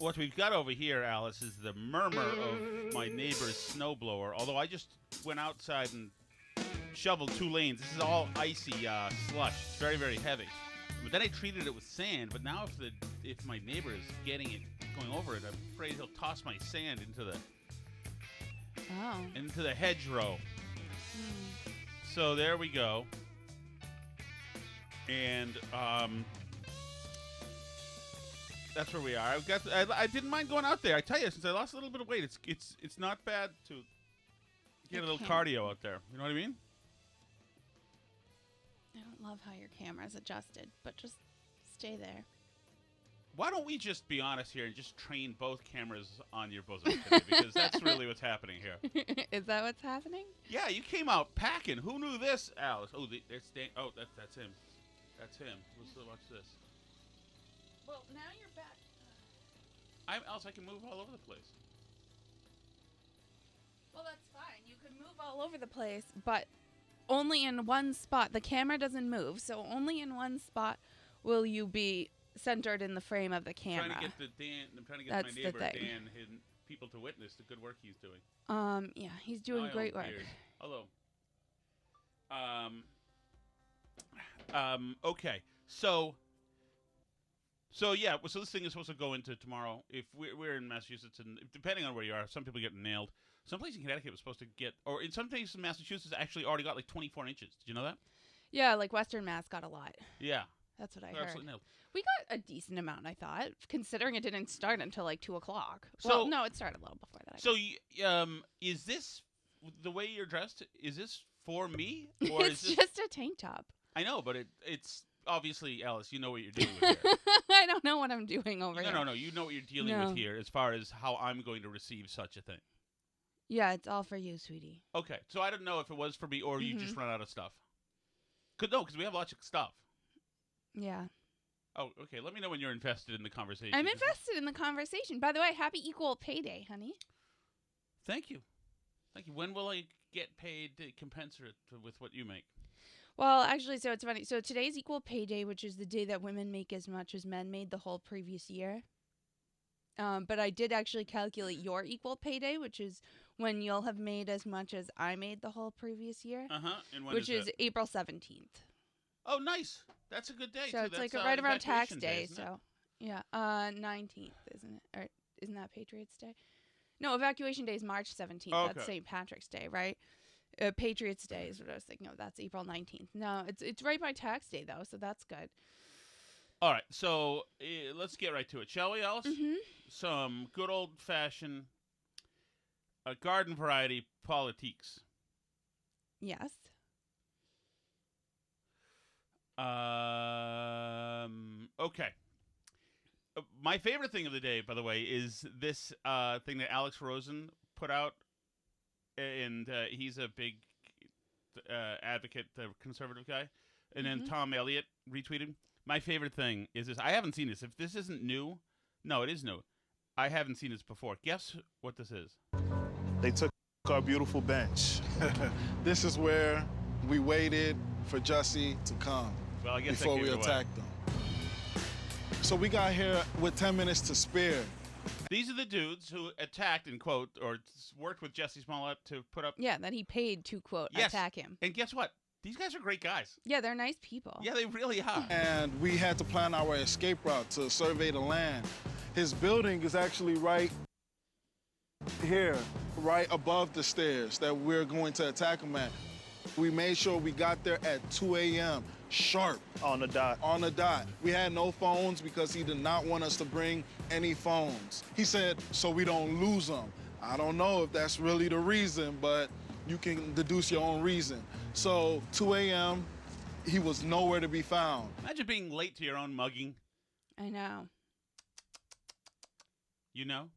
what we've got over here, Alice, is the murmur of my neighbor's snowblower. Although I just went outside and shoveled 2 lanes. This is all icy slush. It's very, very heavy. But then I treated it with sand. But now if my neighbor is getting it, going over it, I'm afraid he'll toss my sand into the hedgerow. So there we go. And that's where we are. I didn't mind going out there. I tell you, since I lost a little bit of weight, it's not bad to get a little cardio out there. You know what I mean? I don't love how your camera's adjusted, but just stay there. Why don't we just be honest here and just train both cameras on your bosom today? Because that's really what's happening here. Is that what's happening? Yeah, you came out packing. Who knew this, Alice? Oh, there's Dan. Oh, that's him. That's him. Let's watch this. Well, now you're back. Alice, I can move all over the place. Well, that's fine. You can move all over the place, but only in one spot. The camera doesn't move, so only in one spot will you be centered in the frame of the camera. I'm trying to get my neighbor Dan people to witness the good work he's doing. Yeah, he's doing great work. Weird. Hello. Okay. So this thing is supposed to go into tomorrow. If we're in Massachusetts, and depending on where you are, some people get nailed. Some place in Connecticut was supposed to get, or in some places in Massachusetts actually already got like 24 inches. Did you know that? Yeah, like Western Mass got a lot. Yeah. That's what I They're heard. absolutely nailed. We got a decent amount, I thought, considering it didn't start until like 2 o'clock. So, well, no, it started a little before that. So, is this the way you're dressed? Is this for me? Or it's just a tank top. I know, but it's obviously, Alice, you know what you're dealing with here. I don't know what I'm doing over here. No. You know what you're dealing with here as far as how I'm going to receive such a thing. Yeah, it's all for you, sweetie. Okay, so I don't know if it was for me or you just run out of stuff. Because we have lots of stuff. Yeah. Oh, okay. Let me know when you're invested in the conversation. I'm invested in the conversation. By the way, happy equal pay day, honey. Thank you. When will I get paid commensurate with what you make? Well, actually, so it's funny. So today's equal pay day, which is the day that women make as much as men made the whole previous year. But I did actually calculate your equal pay day, which is when you'll have made as much as I made the whole previous year. And when which is that? April 17th. Oh, nice. That's a good day. So too. it's That's, like right around tax day. So, yeah. 19th, isn't it? Or isn't that Patriots Day? No, Evacuation Day is March 17th. Oh, okay. That's St. Patrick's Day, right? Patriots Day is what I was thinking. No, that's April 19th. No, it's right by tax day, though, so that's good. All right, so let's get right to it, shall we, Alice? Mm-hmm. Some good old-fashioned garden variety politiques. Yes. Okay. My favorite thing of the day, by the way, is this thing that Alex Rosen put out, and he's a big advocate, the conservative guy, and then Tom Elliott retweeted. My favorite thing is this. I haven't seen this. If this isn't new, no, it is new. I haven't seen this before. Guess what this is? They took our beautiful bench. This is where we waited for Jussie to come before we attacked them. So we got here with 10 minutes to spare. These are the dudes who attacked, in quote, or worked with Jussie Smollett to put up... Yeah, that he paid to, quote, attack him. And guess what? These guys are great guys. Yeah, they're nice people. Yeah, they really are. And we had to plan our escape route to survey the land. His building is actually right here, right above the stairs that we're going to attack him at. We made sure we got there at 2 a.m. sharp. On the dot. On the dot. We had no phones because he did not want us to bring any phones. He said, so we don't lose them. I don't know if that's really the reason, but you can deduce your own reason. So 2 a.m., he was nowhere to be found. Imagine being late to your own mugging. I know. You know?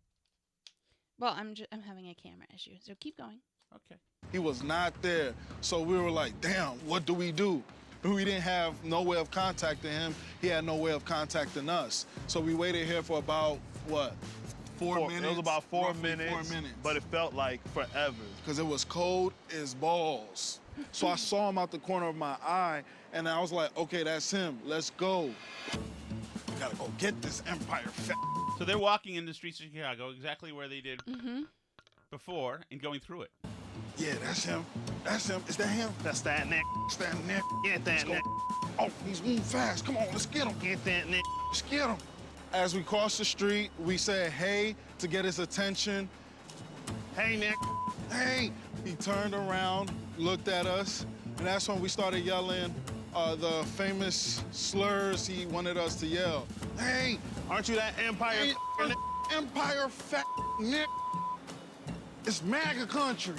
Well, I'm having a camera issue, so keep going. Okay. He was not there. So we were like, damn, what do? We didn't have no way of contacting him. He had no way of contacting us. So we waited here for about, what, 4 minutes? It was about 4 Roughly minutes, 4 minutes. but it felt like forever. Because it was cold as balls. So I saw him out the corner of my eye, and I was like, okay, that's him. Let's go. We gotta go get this empire fat. So they're walking in the streets of Chicago, exactly where they did before, and going through it. Yeah, that's him. That's him. Is that him? That's that nigga. Stand there. Get Let's that go. nigga. Oh, he's moving fast. Come on, let's get him. Get that nigga. Let's get him. As we crossed the street, we said hey to get his attention. Hey, nigga. Hey! He turned around, looked at us, and that's when we started yelling the famous slurs he wanted us to yell. Hey! Aren't you that empire? Hey, empire fat nigga. It's MAGA country.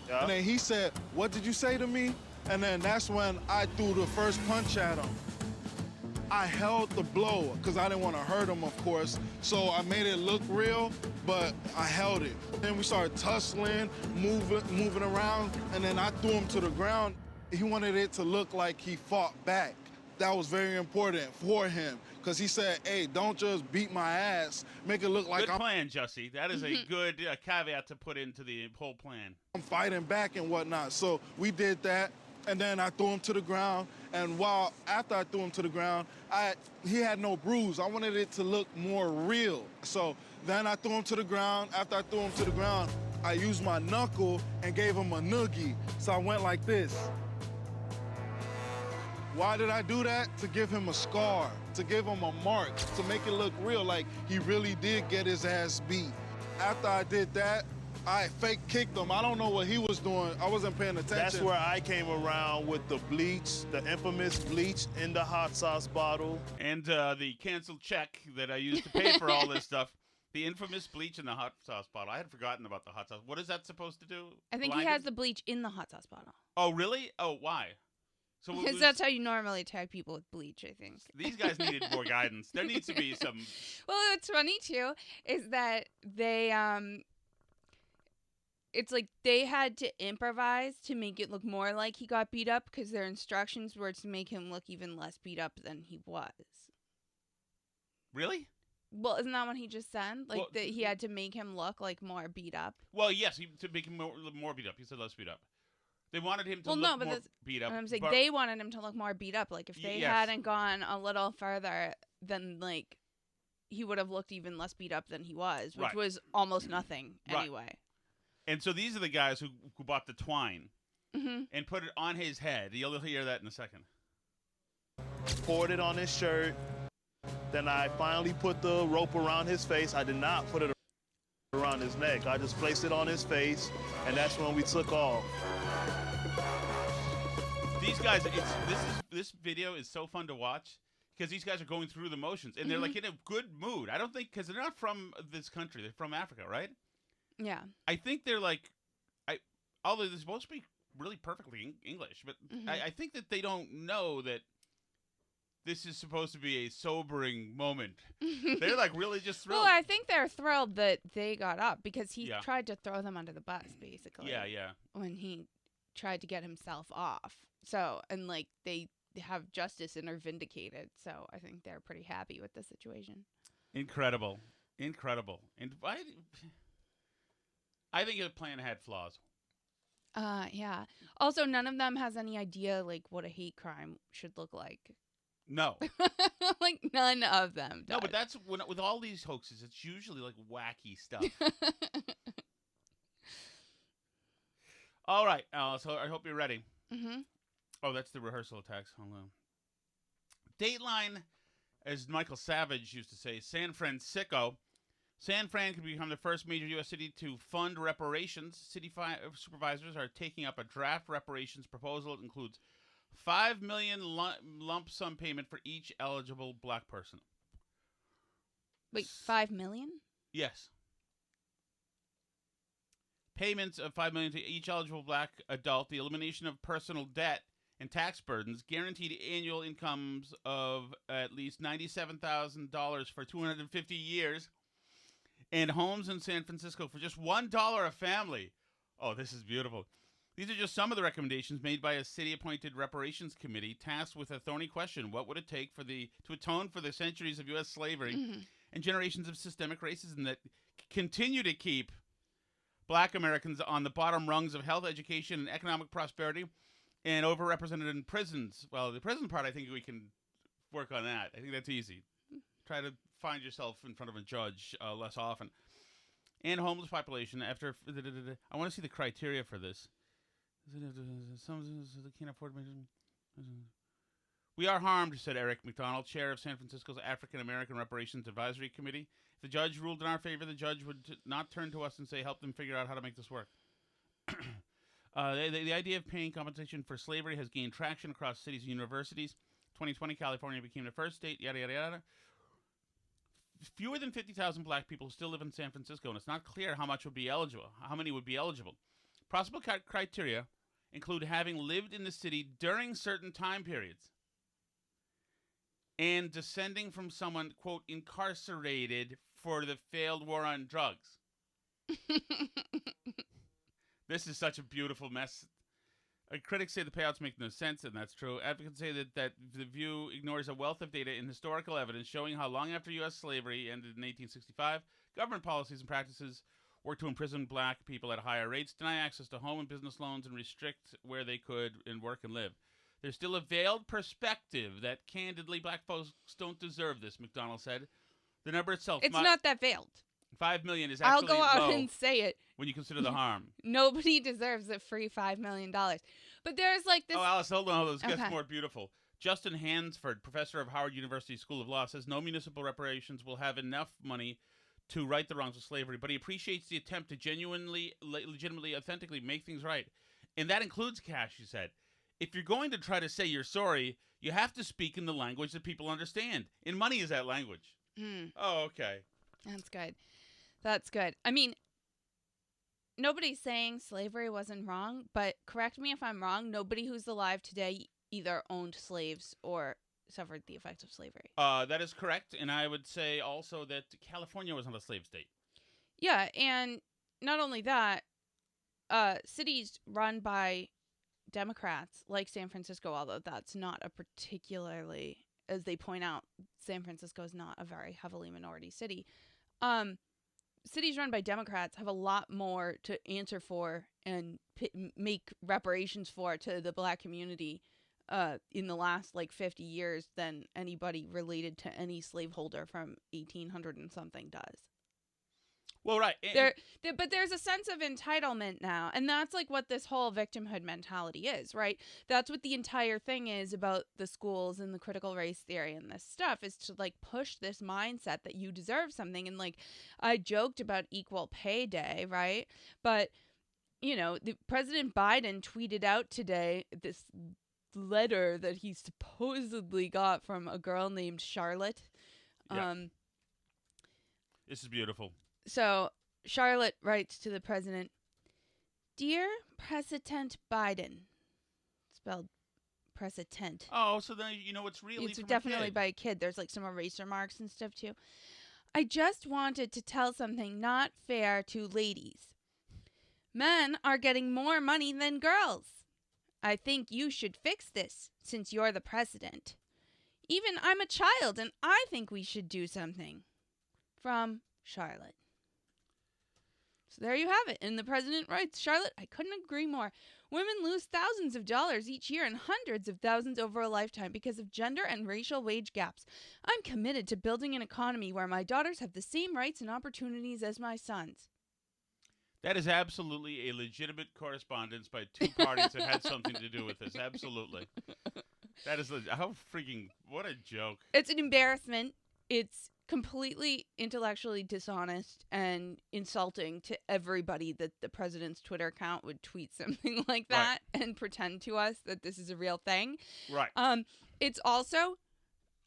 Yeah. And then he said, what did you say to me? And then that's when I threw the first punch at him. I held the blow because I didn't want to hurt him, of course. So I made it look real, but I held it. Then we started tussling, moving around, and then I threw him to the ground. He wanted it to look like he fought back. That was very important for him because he said, hey, don't just beat my ass, make it look like Good plan, Jussie. That is a good caveat to put into the whole plan. I'm fighting back and whatnot. So we did that, and then I threw him to the ground. And after I threw him to the ground, he had no bruise. I wanted it to look more real. So then I threw him to the ground. After I threw him to the ground, I used my knuckle and gave him a noogie. So I went like this. Why did I do that? To give him a scar, to give him a mark, to make it look real, like he really did get his ass beat. After I did that, I fake kicked him. I don't know what he was doing. I wasn't paying attention. That's where I came around with the bleach, the infamous bleach in the hot sauce bottle. And the canceled check that I used to pay for all this stuff. The infamous bleach in the hot sauce bottle. I had forgotten about the hot sauce. What is that supposed to do? I think he has the bleach in the hot sauce bottle. Oh, really? Oh, why? So Because that's how you normally attack people with bleach, I think. These guys needed more guidance. There needs to be some... Well, what's funny, too, is that they, it's like they had to improvise to make it look more like he got beat up because their instructions were to make him look even less beat up than he was. Really? Well, isn't that what he just said? Like, Well, that he had to make him look, like, more beat up? Well, yes, to make him more beat up. He said less beat up. They wanted him to Well, look no, but more that's- beat up. And I'm saying but- they wanted him to look more beat up. Like, if they Yes. hadn't gone a little further, then, like, he would have looked even less beat up than he was, which Right. was almost nothing Right. anyway. And so these are the guys who bought the twine Mm-hmm. and put it on his head. You'll hear that in a second. Poured it on his shirt. Then I finally put the rope around his face. I did not put it around his neck. I just placed it on his face, and that's when we took off. These guys, this video is so fun to watch because these guys are going through the motions and they're like in a good mood. I don't think because they're not from this country; they're from Africa, right? Yeah. I think they're like, although they're supposed to be really perfectly English, but I think that they don't know that this is supposed to be a sobering moment. They're like really just thrilled. Well, I think they're thrilled that they got up because he Yeah. tried to throw them under the bus, basically. yeah. When he tried to get himself off. So, and like they have justice and are vindicated. So I think they're pretty happy with the situation. Incredible. And I think the plan had flaws. Yeah. Also, none of them has any idea like what a hate crime should look like. No. Like none of them. No, but does. that's with all these hoaxes, it's usually like wacky stuff. All right, so I hope you're ready. Mm-hmm. Oh, that's the rehearsal attacks. Hold on. Dateline, as Michael Savage used to say, San Francisco. San Fran could become the first major U.S. city to fund reparations. City supervisors are taking up a draft reparations proposal. It includes $5 million lump sum payment for each eligible black person. Wait, 5 million? Yes. Payments of $5 million to each eligible black adult, the elimination of personal debt and tax burdens, guaranteed annual incomes of at least $97,000 for 250 years, and homes in San Francisco for just $1 a family. Oh, this is beautiful. These are just some of the recommendations made by a city-appointed reparations committee tasked with a thorny question: what would it take to atone for the centuries of U.S. slavery and generations of systemic racism that continue to keep black Americans on the bottom rungs of health, education, and economic prosperity, and overrepresented in prisons? Well, the prison part, I think we can work on that. I think that's easy. Try to find yourself in front of a judge less often. And homeless population after. I want to see the criteria for this. Some can't afford. We are harmed, said Eric McDonald, chair of San Francisco's African American Reparations Advisory Committee. If the judge ruled in our favor, the judge would not turn to us and say, help them figure out how to make this work. The idea of paying compensation for slavery has gained traction across cities and universities. 2020, California became the first state, yada, yada, yada. Fewer than 50,000 black people still live in San Francisco, and it's not clear how many would be eligible. Possible criteria include having lived in the city during certain time periods and descending from someone, quote, incarcerated for the failed war on drugs. This is such a beautiful mess. Critics say the payouts make no sense, and that's true. Advocates say that the view ignores a wealth of data and historical evidence showing how long after U.S. slavery ended in 1865, government policies and practices worked to imprison black people at higher rates, deny access to home and business loans, and restrict where they could work and live. There's still a veiled perspective that, candidly, black folks don't deserve this, McDonald said. The number itself... It's not that veiled. 5 million is actually I'll go out low and say it. when you consider the harm. Nobody deserves a free $5 million. But there's like this... Oh, Alice, hold on. This gets more beautiful. Justin Hansford, professor of Howard University School of Law, says no municipal reparations will have enough money to right the wrongs of slavery, but he appreciates the attempt to legitimately, authentically make things right. And that includes cash, he said. If you're going to try to say you're sorry, you have to speak in the language that people understand. And money is that language. Oh, okay. That's good. That's good. I mean, nobody's saying slavery wasn't wrong, but correct me if I'm wrong, nobody who's alive today either owned slaves or suffered the effects of slavery. That is correct, and I would say also that California was not a slave state. Yeah, and not only that, cities run by Democrats, like San Francisco, although that's not a particularly, as they point out, San Francisco is not a very heavily minority city. Cities run by Democrats have a lot more to answer for and make reparations for to the black community in the last 50 years than anybody related to any slaveholder from 1800 and something does. Well, right. But there's a sense of entitlement now, and that's what this whole victimhood mentality is, right? That's what the entire thing is about the schools and the critical race theory and this stuff, is to push this mindset that you deserve something. And I joked about equal pay day, right? But the President Biden tweeted out today this letter that he supposedly got from a girl named Charlotte. Yeah. This is beautiful. So Charlotte writes to the president, "Dear President Biden," spelled President. Oh, so then it's really it's definitely by a kid. There's some eraser marks and stuff too. "I just wanted to tell something not fair to ladies. Men are getting more money than girls. I think you should fix this since you're the president. Even I'm a child and I think we should do something." From Charlotte. So there you have it. And the president writes, "Charlotte, I couldn't agree more. Women lose thousands of dollars each year and hundreds of thousands over a lifetime because of gender and racial wage gaps. I'm committed to building an economy where my daughters have the same rights and opportunities as my sons." That is absolutely a legitimate correspondence by two parties that had something to do with this. Absolutely. That is what a joke. It's an embarrassment. It's completely intellectually dishonest and insulting to everybody that the president's Twitter account would tweet something like that and pretend to us that this is a real thing. Right. It's also,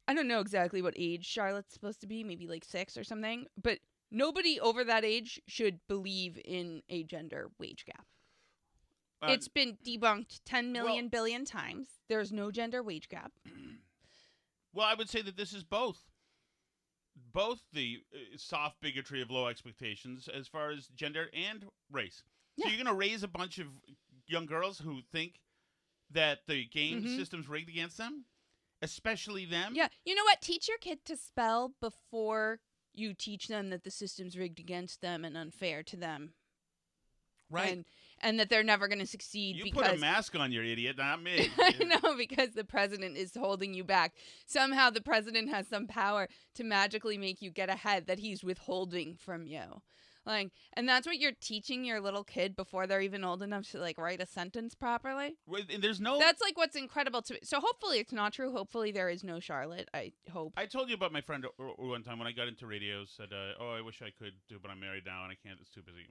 I don't know exactly what age Charlotte's supposed to be, maybe 6 or something, but nobody over that age should believe in a gender wage gap. It's been debunked 10 million billion times. There's no gender wage gap. Well, I would say that this is both the soft bigotry of low expectations as far as gender and race. Yeah. So you're going to raise a bunch of young girls who think that the game system's rigged against them, especially them. Yeah. You know what? Teach your kid to spell before you teach them that the system's rigged against them and unfair to them. Right. And that they're never going to succeed You because put a mask on, you idiot, not me. I know, because the president is holding you back. Somehow the president has some power to magically make you get ahead that he's withholding from you. Like, and that's what you're teaching your little kid before they're even old enough to like write a sentence properly. And there's no. That's like what's incredible to me. So hopefully it's not true. Hopefully there is no Charlotte. I hope. I told you about my friend one time when I got into radio. Said, "Oh, I wish I could do, but I'm married now and I can't. It's too busy."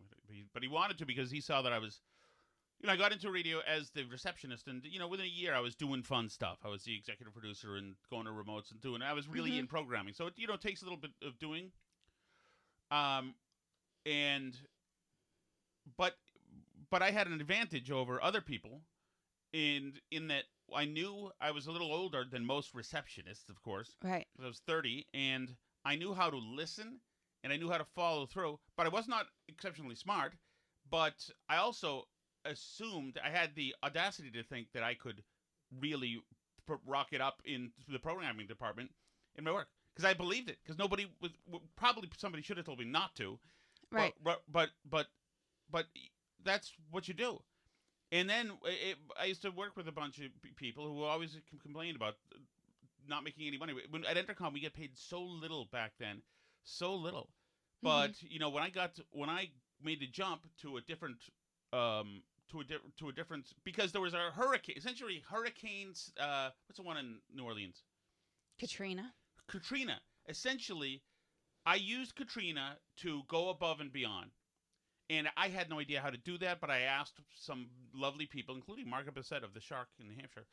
But he wanted to because he saw that I was. I got into radio as the receptionist, and within a year I was doing fun stuff. I was the executive producer and going to remotes and doing. I was really in programming, so it takes a little bit of doing. But I had an advantage over other people, in that I knew I was a little older than most receptionists, of course. Right. I was 30, and I knew how to listen, and I knew how to follow through. But I was not exceptionally smart. But I also assumed I had the audacity to think that I could really rock it up in the programming department in my work, because I believed it. Because nobody was probably somebody should have told me not to. Right. But that's what you do. And then I used to work with a bunch of people who always complained about not making any money. At Entercom, we get paid so little back then, so little. But when I made the jump to a different to a different, because there was a hurricane, essentially hurricanes. What's the one in New Orleans? Katrina. Essentially, I used Katrina to go above and beyond. And I had no idea how to do that, but I asked some lovely people, including Margaret Bissett of the Shark in New Hampshire,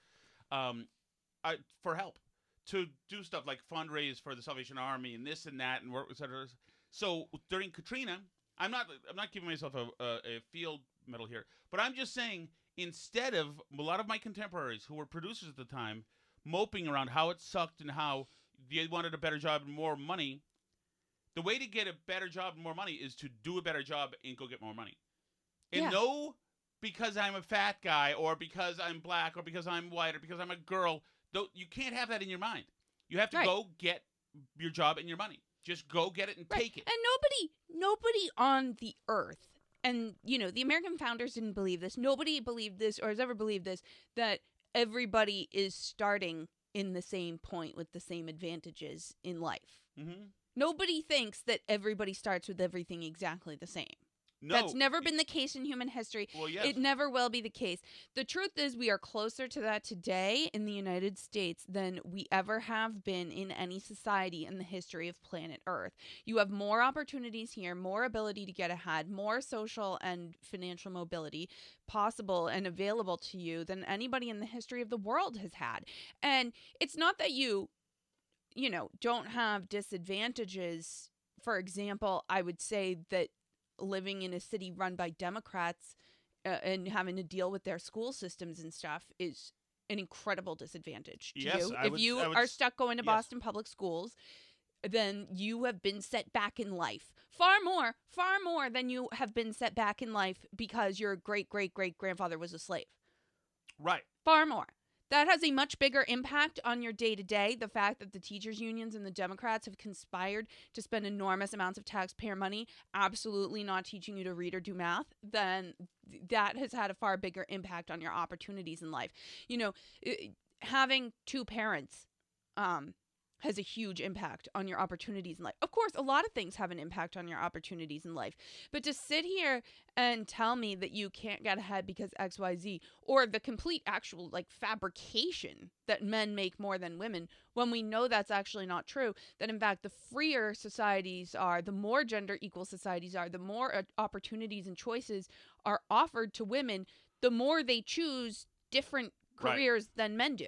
for help to do stuff like fundraise for the Salvation Army and this and that and work, etc. So during Katrina, I'm not giving myself a field medal here, but I'm just saying, instead of a lot of my contemporaries who were producers at the time moping around how it sucked and how they wanted a better job and more money, the way to get a better job and more money is to do a better job and go get more money. And no, because I'm a fat guy or because I'm black or because I'm white or because I'm a girl, you can't have that in your mind. You have to go get your job and your money. Just go get it and take it. And nobody on the earth, and the American founders didn't believe this. Nobody believed this or has ever believed this, that everybody is starting in the same point with the same advantages in life. Mm-hmm. Nobody thinks that everybody starts with everything exactly the same. No. That's never been the case in human history. Well, yes. It never will be the case. The truth is, we are closer to that today in the United States than we ever have been in any society in the history of planet Earth. You have more opportunities here, more ability to get ahead, more social and financial mobility possible and available to you than anybody in the history of the world has had. And it's not that you don't have disadvantages. For example, I would say that living in a city run by Democrats and having to deal with their school systems and stuff is an incredible disadvantage to you. If you are stuck going to Boston public schools, then you have been set back in life. Far more than you have been set back in life because your great-great-great-grandfather was a slave. Right. Far more. That has a much bigger impact on your day-to-day. The fact that the teachers' unions and the Democrats have conspired to spend enormous amounts of taxpayer money absolutely not teaching you to read or do math, then that has had a far bigger impact on your opportunities in life. Having two parents has a huge impact on your opportunities in life. Of course, a lot of things have an impact on your opportunities in life. But to sit here and tell me that you can't get ahead because XYZ, or the complete actual fabrication that men make more than women, when we know that's actually not true, that in fact the freer societies are, the more gender equal societies are, the more opportunities and choices are offered to women, the more they choose different careers than men do.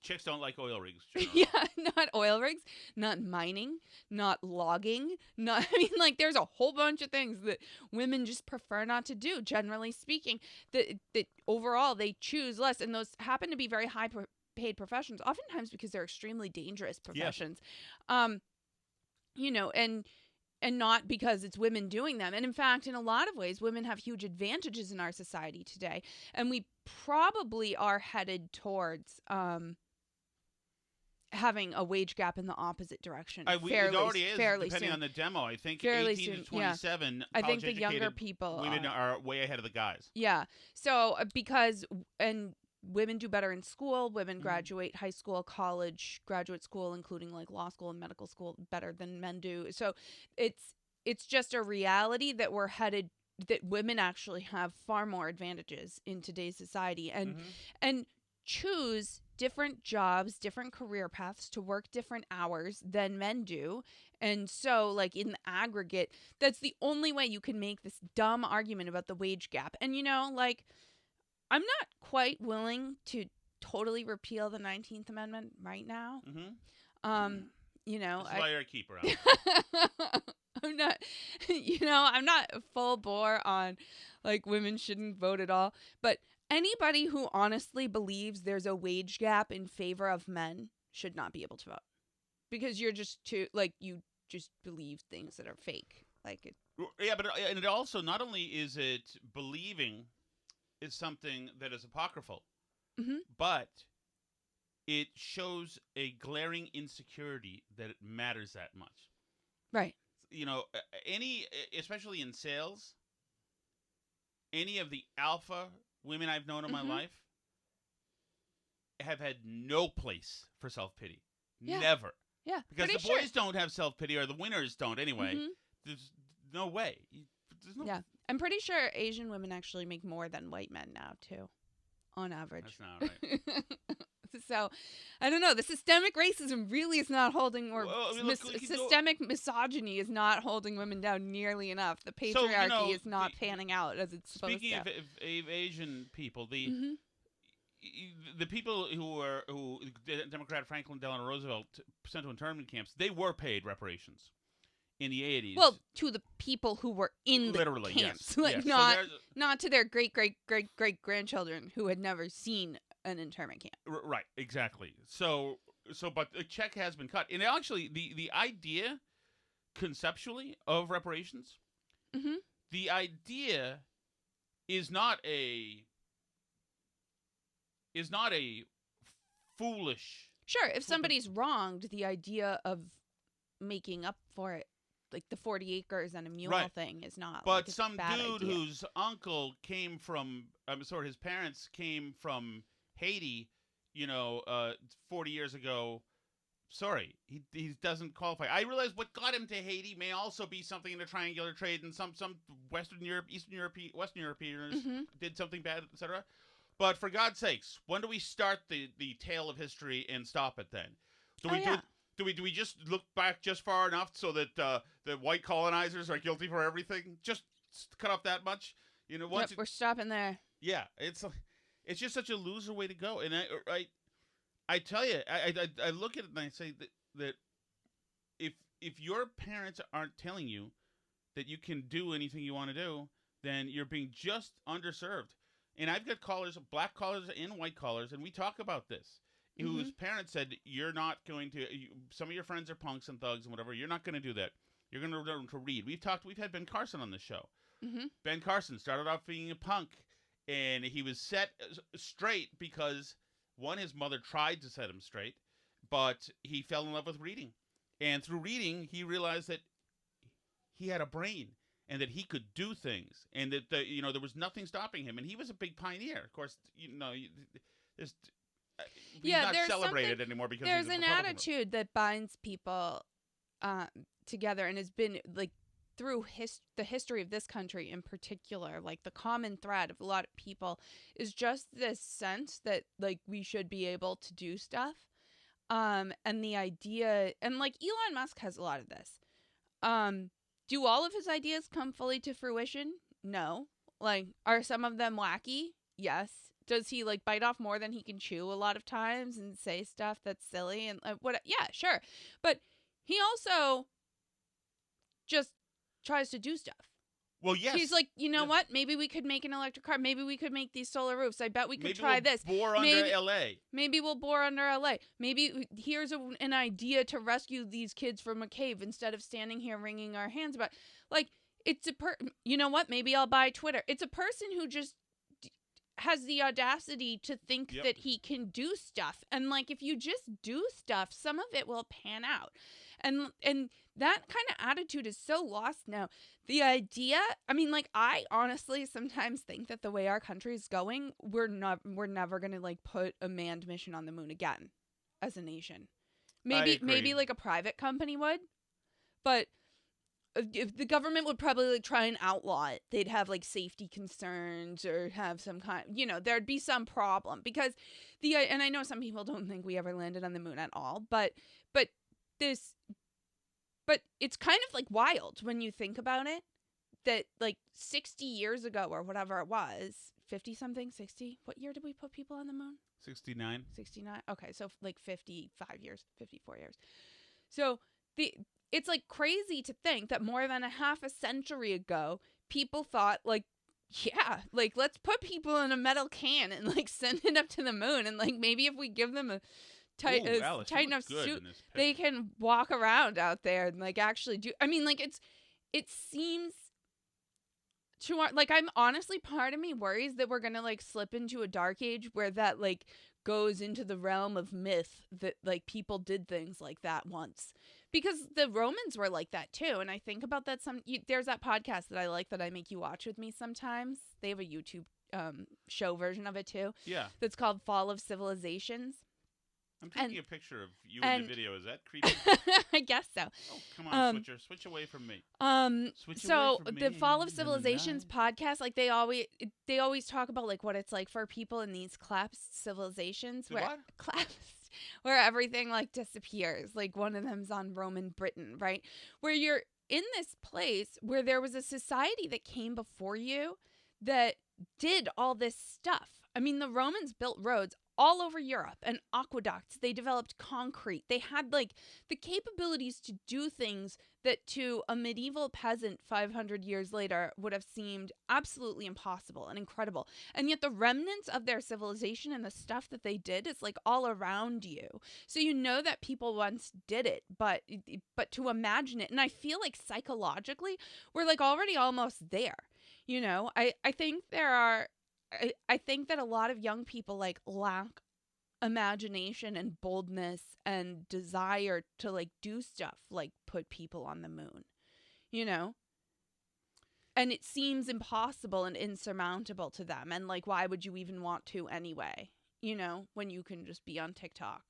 Chicks don't like oil rigs. Yeah, not oil rigs, not mining, not logging, there's a whole bunch of things that women just prefer not to do, generally speaking, that overall they choose less, and those happen to be very high paid professions, oftentimes because they're extremely dangerous professions. Yes. And not because it's women doing them. And in fact, in a lot of ways, women have huge advantages in our society today, and we probably are headed towards having a wage gap in the opposite direction. It already is, fairly depending soon. on the demo. I think Fairly 18 soon, to 27, I think the younger college-educated people women are way ahead of the guys. Yeah. So because and women do better in school. Women Mhm. graduate high school, college, graduate school, including like law school and medical school, better than men do. So it's just a reality that we're headed that women actually have far more advantages in today's society and choose different jobs, different career paths to work different hours than men do. And so, like, in the aggregate, that's the only way you can make this dumb argument about the wage gap. And, you know, like, I'm not quite willing to totally repeal the 19th Amendment right now. You know, This is why you're a keeper. Alex. I'm not, I'm not full bore on, like, women shouldn't vote at all. But anybody who honestly believes there's a wage gap in favor of men should not be able to vote. Because you're just too, like, you just believe things that are fake. Like it. Yeah, but and it also, not only is it believing is something that is apocryphal, but it shows a glaring insecurity that it matters that much. Right. You know, especially in sales, any of the alpha women I've known in my life have had no place for self-pity. Yeah. Never. Yeah. Because the boys don't have self-pity, or the winners don't anyway. There's no way. There's no. Yeah. I'm pretty sure Asian women actually make more than white men now, too, on average. That's not right. So, I don't know. The systemic racism really is not holding, or systemic misogyny is not holding women down nearly enough. The patriarchy is not panning out as it's supposed to. Speaking of Asian people, the people who Democrat Franklin Delano Roosevelt sent to internment camps, they were paid reparations in the 80s. Well, to the people who were in the camps, yes. like yes. not to their great grandchildren who had never seen an internment camp. Right, exactly. So, but a check has been cut, and actually, the idea, conceptually, of reparations, the idea is not a foolish. Sure, if somebody's wronged, the idea of making up for it, like the 40 acres and a mule thing, is not. But like, some dude idea. whose uncle came from, his parents came from Haiti, 40 years ago. Sorry, he doesn't qualify. I realize what got him to Haiti may also be something in the triangular trade, and some Western Europeans did something bad, etc. But for God's sakes, when do we start the tale of history and stop it then? Do we just look back just far enough so that the white colonizers are guilty for everything? Just cut off that much? Once we're stopping there. Yeah, it's just such a loser way to go. And I tell you, I look at it and I say that if your parents aren't telling you that you can do anything you want to do, then you're being just underserved. And I've got callers, black callers and white callers, and we talk about this, whose parents said, you're not going to, some of your friends are punks and thugs and whatever, you're not going to do that. You're going to learn to read. We've had Ben Carson on this show. Ben Carson started off being a punk, and he was set straight because, one, his mother tried to set him straight, but he fell in love with reading. And through reading, he realized that he had a brain and that he could do things, and that there was nothing stopping him. And he was a big pioneer. Of course, he's not celebrated anymore because there's he's a an Republican. attitude that binds people together, and has been like through the history of this country in particular, like the common thread of a lot of people is just this sense that like we should be able to do stuff, and the idea, and like Elon Musk has a lot of this. Do all of his ideas come fully to fruition? No. Like, are some of them wacky? Yes. Does he like bite off more than he can chew a lot of times and say stuff that's silly and what? Yeah, sure. But he also just tries to do stuff. Well, yes. He's like, what? Maybe we could make an electric car. Maybe we could make these solar roofs. I bet we could try this. Bore under LA. Maybe we'll bore under LA. Maybe here's an idea to rescue these kids from a cave instead of standing here wringing our hands about. Like, it's you know what? Maybe I'll buy Twitter. It's a person who just has the audacity to think that he can do stuff. And like, if you just do stuff, some of it will pan out. And that kind of attitude is so lost now. The idea, I mean, like, I honestly sometimes think that the way our country is going, we're never going to like put a manned mission on the moon again as a nation. Maybe like a private company would, but if the government would probably like try and outlaw it, they'd have like safety concerns or have some kind, there'd be some problem because and I know some people don't think we ever landed on the moon at all, but it's kind of like wild when you think about it, that like 60 years ago or whatever it was, 50 something, 60, what year did we put people on the moon? 69. Okay, so like 54 years. So it's like crazy to think that more than a half a century ago, people thought like, yeah, like let's put people in a metal can and like send it up to the moon, and like maybe if we give them a tight enough suit, they can walk around out there and like actually do. I mean, like it seems to like, I'm honestly, part of me worries that we're gonna like slip into a dark age where that like goes into the realm of myth, that like people did things like that once, because the Romans were like that too. And I think about that there's that podcast that I like that I make you watch with me sometimes. They have a YouTube show version of it too. Yeah. That's called Fall of Civilizations. I'm taking a picture of you in the video. Is that creepy? I guess so. Oh, come on, switch away from me. The Fall of Civilizations podcast, like they always talk about like what it's like for people in these collapsed civilizations where everything like disappears. Like one of them's on Roman Britain, right? Where you're in this place where there was a society that came before you that did all this stuff. I mean, the Romans built roads all over Europe and aqueducts. They developed concrete. They had like the capabilities to do things that to a medieval peasant 500 years later would have seemed absolutely impossible and incredible. And yet the remnants of their civilization and the stuff that they did is like all around you. So you know that people once did it, but to imagine it, and I feel like psychologically we're like already almost there. I think I think that a lot of young people like lack imagination and boldness and desire to like do stuff like put people on the moon, and it seems impossible and insurmountable to them. And like, why would you even want to anyway, when you can just be on TikTok?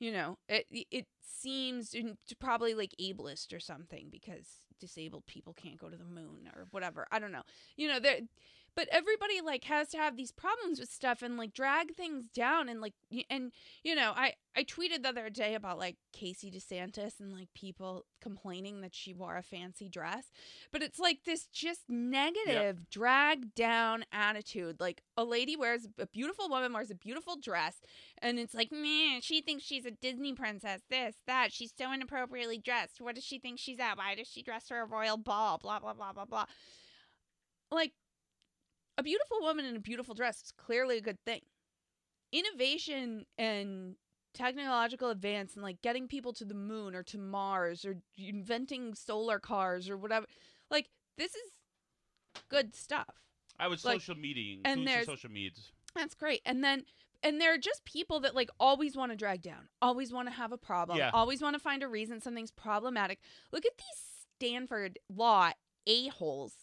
It seems to probably like ableist or something, because disabled people can't go to the moon or whatever. I don't know. But everybody like has to have these problems with stuff and like drag things down and like, and I tweeted the other day about like Casey DeSantis and like people complaining that she wore a fancy dress, but it's like this just negative drag down attitude. Like a beautiful woman wears a beautiful dress and it's like, man, she thinks she's a Disney princess, this, that, she's so inappropriately dressed. What does she think she's at? Why does she dress for a royal ball? Blah, blah, blah, blah, blah. Like, a beautiful woman in a beautiful dress is clearly a good thing. Innovation and technological advance and like getting people to the moon or to Mars or inventing solar cars or whatever, like this is good stuff. I was social mediaing. And there's social medias. That's great. And there are just people that like always want to drag down, always want to have a problem, always want to find a reason something's problematic. Look at these Stanford law a-holes.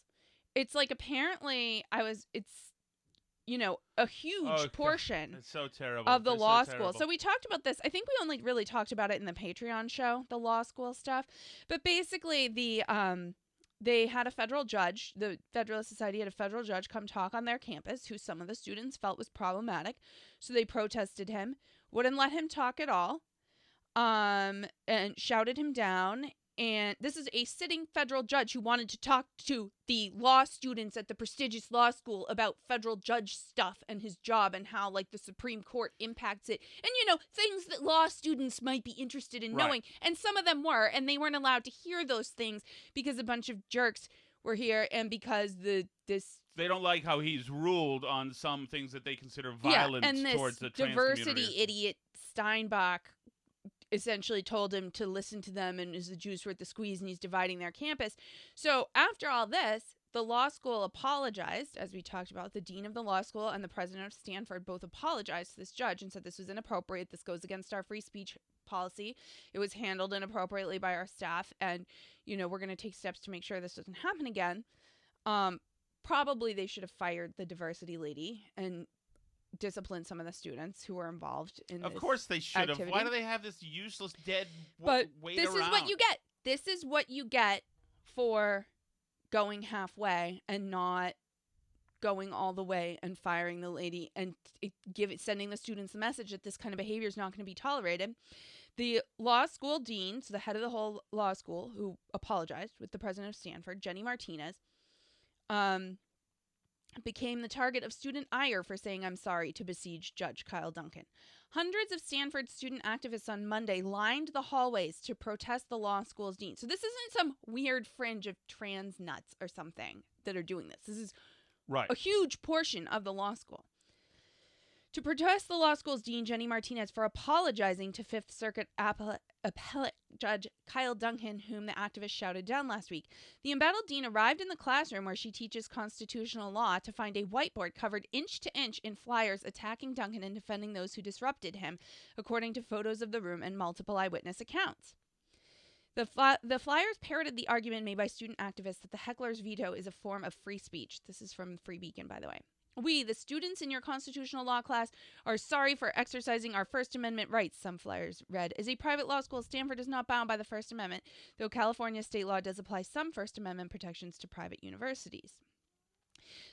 It's like apparently it's a huge portion it's so terrible. Of the law school. So we talked about this. I think we only really talked about it in the Patreon show, the law school stuff. But basically they had a federal judge, the Federalist Society had a federal judge come talk on their campus who some of the students felt was problematic. So they protested him, wouldn't let him talk at all, and shouted him down. And this is a sitting federal judge who wanted to talk to the law students at the prestigious law school about federal judge stuff and his job and how, like, the Supreme Court impacts it. And, things that law students might be interested in knowing. And some of them were, and they weren't allowed to hear those things because a bunch of jerks were here and because they don't like how he's ruled on some things that they consider violent towards the trans diversity idiot Steinbach essentially told him to listen to them and is the juice worth the squeeze, and he's dividing their campus. So after all this, the law school apologized, as we talked about. The dean of the law school and the president of Stanford both apologized to this judge and said this was inappropriate. This goes against our free speech policy. It was handled inappropriately by our staff, and we're going to take steps to make sure this doesn't happen again. Probably they should have fired the diversity lady and disciplined some of the students who were involved in this. Of course they should have. activity. Why do they have this useless dead But weight this around? is what you get. This is what you get for going halfway and not going all the way and firing the lady and sending the students the message that this kind of behavior is not going to be tolerated. The law school dean, so the head of the whole law school, who apologized with the president of Stanford, Jenny Martinez, became the target of student ire for saying "I'm sorry" to besieged Judge Kyle Duncan. Hundreds of Stanford student activists on Monday lined the hallways to protest the law school's dean. So this isn't some weird fringe of trans nuts or something that are doing this. This is right. a huge portion of the law school. To protest the law school's dean, Jenny Martinez, for apologizing to Fifth Circuit appellate judge Kyle Duncan, whom the activists shouted down last week. The embattled dean arrived in the classroom where she teaches constitutional law to find a whiteboard covered inch to inch in flyers attacking Duncan and defending those who disrupted him, according to photos of the room and multiple eyewitness accounts. The flyers parroted the argument made by student activists that the heckler's veto is a form of free speech. This is from Free Beacon, by the way. "We, the students in your constitutional law class, are sorry for exercising our First Amendment rights," some flyers read. As a private law school, Stanford is not bound by the First Amendment, though California state law does apply some First Amendment protections to private universities.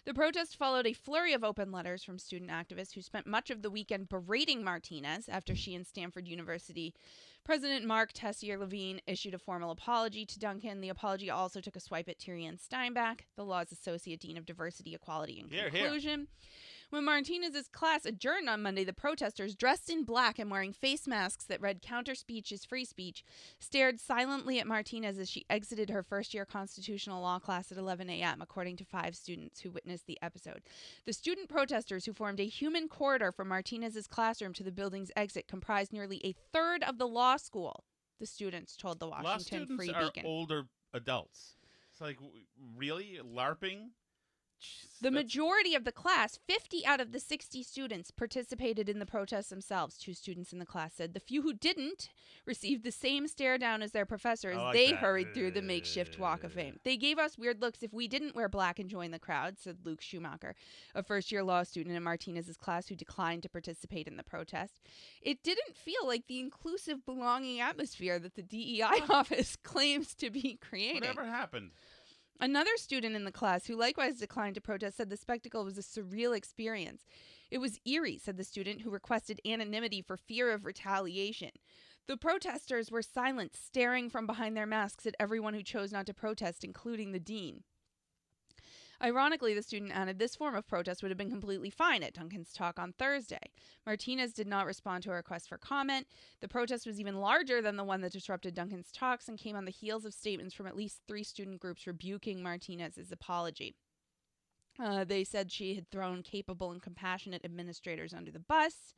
The protest followed a flurry of open letters from student activists who spent much of the weekend berating Martinez after she and Stanford University President Mark Tessier-Levine issued a formal apology to Duncan. The apology also took a swipe at Tyrion Steinbach, the law's associate dean of diversity, equality, and conclusion. When Martinez's class adjourned on Monday, the protesters, dressed in black and wearing face masks that read "Counter speech is free speech," stared silently at Martinez as she exited her first-year constitutional law class at 11 a.m., according to 5 students who witnessed the episode. The student protesters, who formed a human corridor from Martinez's classroom to the building's exit, comprised nearly a third of the law school, the students told the Washington Free Beacon. Law students are older adults. It's like, really? LARPing? The majority of the class, 50 out of the 60 students, participated in the protests themselves, 2 students in the class said. The few who didn't received the same stare down as their professors. They hurried through the makeshift walk of fame. "They gave us weird looks if we didn't wear black and join the crowd," said Luke Schumacher, a first-year law student in Martinez's class who declined to participate in the protest. It didn't feel like the inclusive, belonging atmosphere that the DEI office claims to be creating. Whatever happened? Another student in the class, who likewise declined to protest, said the spectacle was a surreal experience. "It was eerie," said the student, who requested anonymity for fear of retaliation. The protesters were silent, staring from behind their masks at everyone who chose not to protest, including the dean. Ironically, the student added, this form of protest would have been completely fine at Duncan's talk on Thursday. Martinez did not respond to a request for comment. The protest was even larger than the one that disrupted Duncan's talks and came on the heels of statements from at least 3 student groups rebuking Martinez's apology. They said she had thrown capable and compassionate administrators under the bus.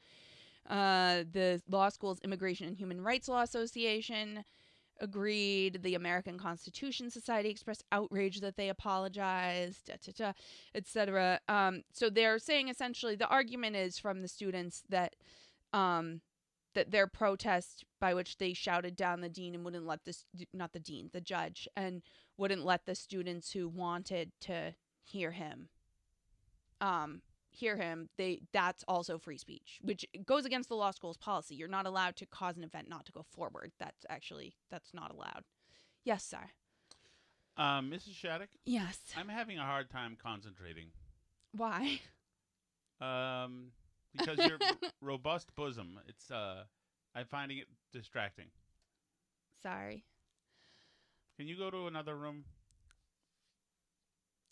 The law school's Immigration and Human Rights Law Association agreed. The American Constitution Society expressed outrage that they apologized, etc. So they're saying essentially the argument is from the students that that their protest, by which they shouted down the dean and wouldn't let the judge, and wouldn't let the students who wanted to hear him, that's also free speech, which goes against the law school's policy. You're not allowed to cause an event not to go forward. That's not allowed. Yes, sir. Mrs. Shattuck? Yes. I'm having a hard time concentrating. Why? Because your robust bosom, I'm finding it distracting. Sorry. Can you go to another room?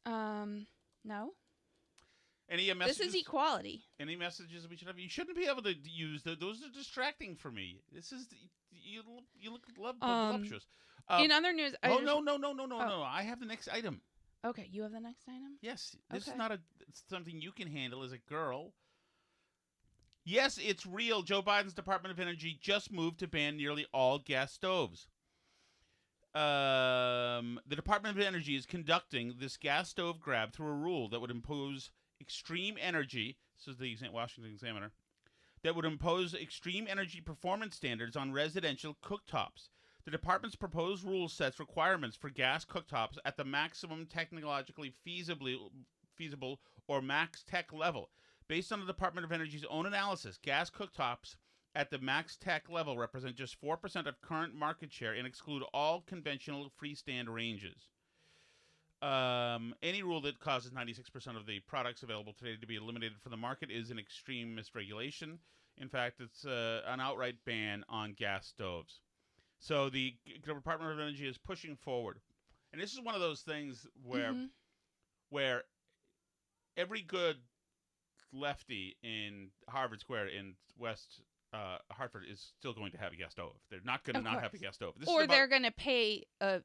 No. Any messages? This is equality. Any messages we should have? You shouldn't be able to use those. Are distracting for me. This is you look voluptuous. In other news, no. I have the next item. Okay, you have the next item. Yes, this Okay. is not something you can handle as a girl. Yes, it's real. Joe Biden's Department of Energy just moved to ban nearly all gas stoves. The Department of Energy is conducting this gas stove grab through a rule that would impose extreme energy. This is the Washington Examiner. That would impose extreme energy performance standards on residential cooktops. The department's proposed rule sets requirements for gas cooktops at the maximum technologically feasible or max tech level. Based on the Department of Energy's own analysis, gas cooktops at the max tech level represent just 4% of current market share and exclude all conventional freestand ranges. Any rule that causes 96% of the products available today to be eliminated from the market is an extreme misregulation. In fact, it's an outright ban on gas stoves. So the Department of Energy is pushing forward. And this is one of those things where every good lefty in Harvard Square in West Hartford is still going to have a gas stove. They're not going to not have a gas stove. Or they're going to pay a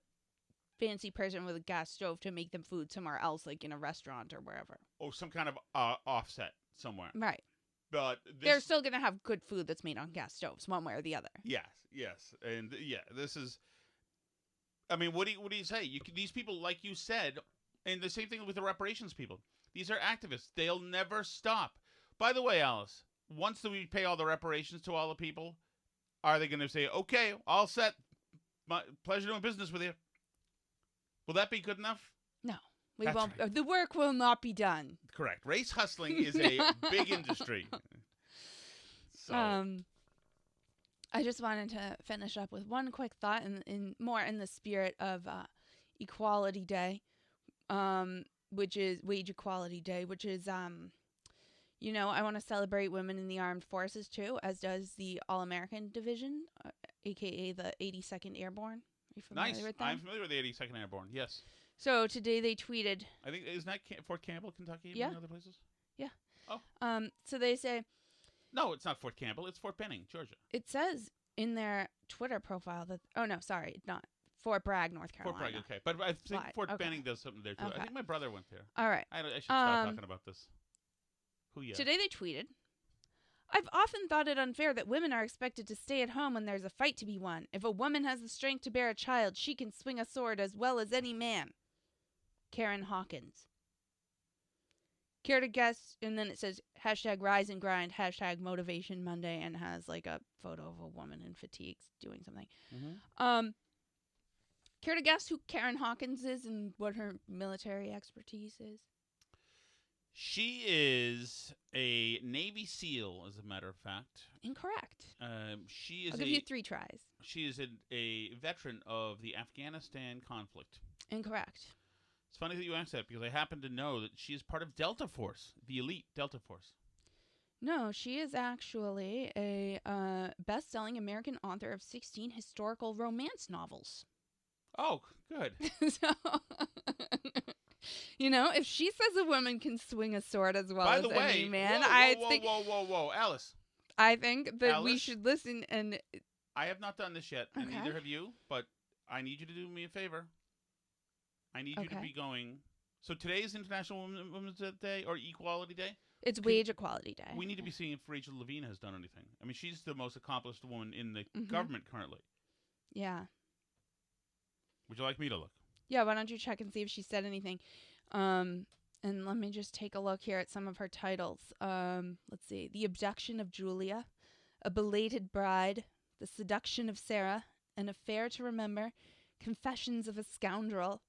fancy person with a gas stove to make them food somewhere else, like in a restaurant or wherever. Or some kind of offset somewhere. Right. But they're still going to have good food that's made on gas stoves, one way or the other. Yes. And this is, I mean, what do you say? These people, like you said, and the same thing with the reparations people. These are activists. They'll never stop. By the way, Alice, once we pay all the reparations to all the people, are they going to say, okay, all set, pleasure doing business with you? Will that be good enough? No. We won't. Right. The work will not be done. Correct. Race hustling is a big industry. So. I just wanted to finish up with one quick thought, in more in the spirit of Equality Day, which is Wage Equality Day, which is I want to celebrate women in the armed forces too, as does the All-American Division, aka the 82nd Airborne. Are you familiar with them? I'm familiar with the 82nd Airborne. Yes. So today they tweeted. I think isn't that Fort Campbell, Kentucky, yeah. and other places? Yeah. Oh. So they say. No, it's not Fort Campbell. It's Fort Benning, Georgia. It says in their Twitter profile that. Oh no, sorry, not Fort Bragg, North Carolina. Fort Bragg, okay, but I think Fort Benning does something there too. Okay. I think my brother went there. All right. I should stop talking about this. Today they tweeted. I've often thought it unfair that women are expected to stay at home when there's a fight to be won. If a woman has the strength to bear a child, she can swing a sword as well as any man. Karen Hawkins. Care to guess? And then it says hashtag rise and grind, hashtag motivation Monday, and has like a photo of a woman in fatigues doing something. Mm-hmm. Care to guess who Karen Hawkins is and what her military expertise is? She is a Navy SEAL, as a matter of fact. Incorrect. I'll give you 3 tries. She is a veteran of the Afghanistan conflict. Incorrect. It's funny that you asked that because I happen to know that she is part of Delta Force, the elite Delta Force. No, she is actually a best-selling American author of 16 historical romance novels. Oh, good. So, if she says a woman can swing a sword as well as any man, whoa, Alice. I think that we should listen and. I have not done this yet, and okay. neither have you. But I need you to do me a favor. I need you to be going. So today is International Women's Day or Equality Day? It's Wage Equality Day. We need to be seeing if Rachel Levine has done anything. I mean, she's the most accomplished woman in the government currently. Yeah. Would you like me to look? Yeah, why don't you check and see if she said anything? And let me just take a look here at some of her titles. Let's see. The Abduction of Julia, A Belated Bride, The Seduction of Sarah, An Affair to Remember, Confessions of a Scoundrel,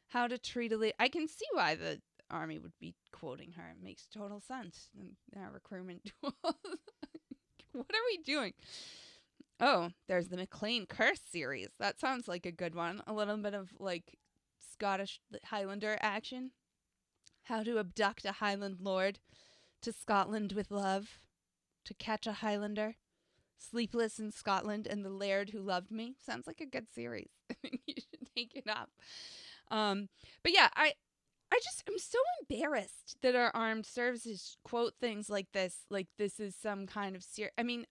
How to Treat a I can see why the Army would be quoting her. It makes total sense in our recruitment tools. What are we doing? Oh, there's the McLean Curse series. That sounds like a good one. A little bit of like Scottish Highlander action. How to abduct a Highland lord, To Scotland with Love, To Catch a Highlander, Sleepless in Scotland, and The Laird Who Loved Me. Sounds like a good series. I think you should take it up. But yeah, I am so embarrassed that our armed services quote things like this is some kind of I mean,